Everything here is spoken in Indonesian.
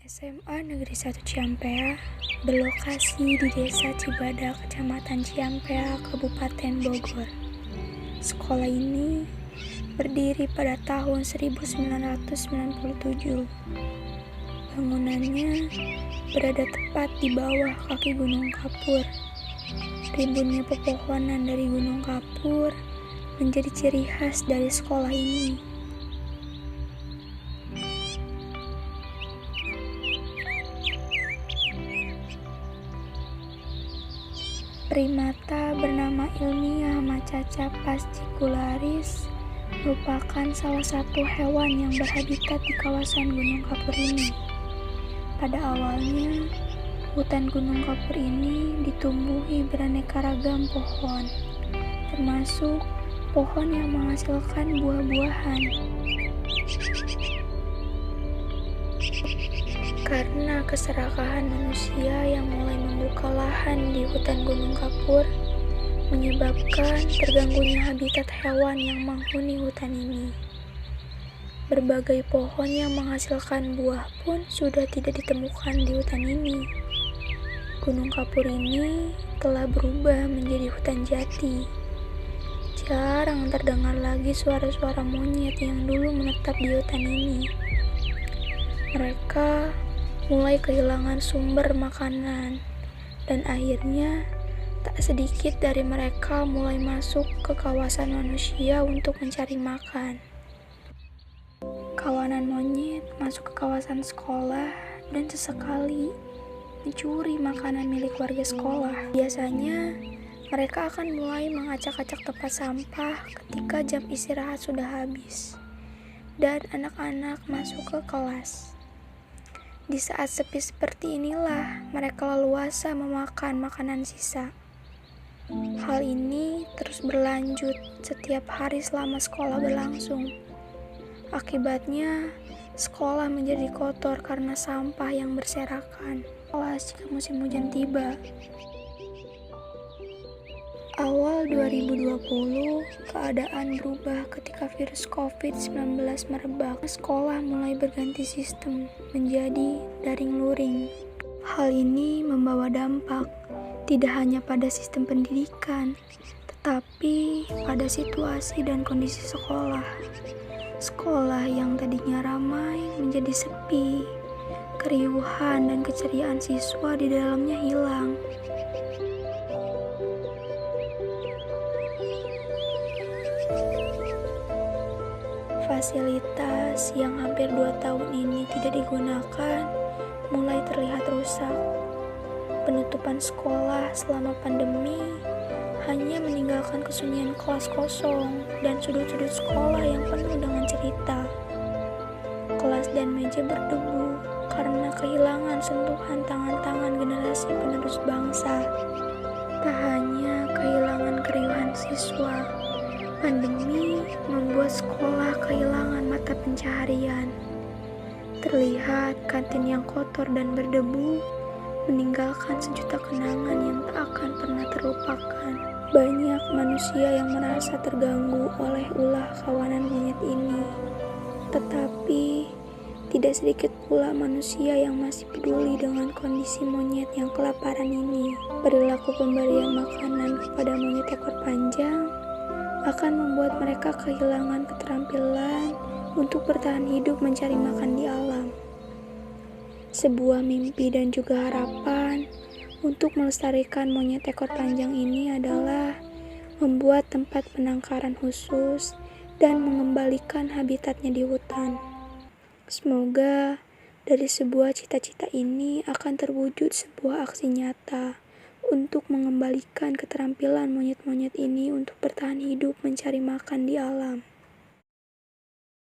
SMA Negeri 1 Ciampea berlokasi di Desa Cibadak, Kecamatan Ciampea, Kabupaten Bogor. Sekolah ini berdiri pada tahun 1997. Bangunannya berada tepat di bawah kaki Gunung Kapur. Rimbunnya pepohonan dari Gunung Kapur menjadi ciri khas dari sekolah ini. Primata bernama ilmiah Macaca fascicularis merupakan salah satu hewan yang berhabitat di kawasan Gunung Kapur ini. Pada awalnya, hutan Gunung Kapur ini ditumbuhi beraneka ragam pohon, termasuk pohon yang menghasilkan buah-buahan. Karena keserakahan manusia yang mulai membuka lahan di hutan Gunung Kapur, menyebabkan terganggunya habitat hewan yang menghuni hutan ini. Berbagai pohon yang menghasilkan buah pun sudah tidak ditemukan di hutan ini. Gunung Kapur ini telah berubah menjadi hutan jati. Jarang terdengar lagi suara-suara monyet yang dulu menetap di hutan ini. Mereka mulai kehilangan sumber makanan, dan akhirnya tak sedikit dari mereka mulai masuk ke kawasan manusia untuk mencari makan. Kawanan monyet masuk ke kawasan sekolah dan sesekali mencuri makanan milik warga sekolah. Biasanya mereka akan mulai mengacak-acak tempat sampah ketika jam istirahat sudah habis dan anak-anak masuk ke kelas. Di saat sepi seperti inilah mereka leluasa memakan makanan sisa. Hal ini terus berlanjut setiap hari selama sekolah berlangsung. Akibatnya, sekolah menjadi kotor karena sampah yang berserakan. Kelas jika musim hujan tiba. Awal 2020, keadaan berubah ketika virus COVID-19 merebak. Sekolah mulai berganti sistem menjadi daring luring. Hal ini membawa dampak tidak hanya pada sistem pendidikan, tetapi pada situasi dan kondisi sekolah. Sekolah yang tadinya ramai menjadi sepi, keriuhan dan keceriaan siswa di dalamnya hilang. Fasilitas yang hampir 2 tahun ini tidak digunakan mulai terlihat rusak. Penutupan sekolah selama pandemi hanya meninggalkan kesunyian kelas kosong dan sudut-sudut sekolah yang penuh dengan cerita. Kelas dan meja berdebu karena kehilangan sentuhan tangan-tangan generasi penerus bangsa. Tak hanya kehilangan keriuhan siswa, pandemi membuat sekolah kehilangan mata pencaharian. Terlihat kantin yang kotor dan berdebu meninggalkan sejuta kenangan yang tak akan pernah terlupakan. Banyak manusia yang merasa terganggu oleh ulah kawanan monyet ini. Tetapi tidak sedikit pula manusia yang masih peduli dengan kondisi monyet yang kelaparan ini. Perilaku pemberian makanan kepada monyet ekor panjang akan membuat mereka kehilangan keterampilan untuk bertahan hidup mencari makan di alam. Sebuah mimpi dan juga harapan untuk melestarikan monyet ekor panjang ini adalah membuat tempat penangkaran khusus dan mengembalikan habitatnya di hutan. Semoga dari sebuah cita-cita ini akan terwujud sebuah aksi nyata untuk mengembalikan keterampilan monyet-monyet ini untuk bertahan hidup mencari makan di alam.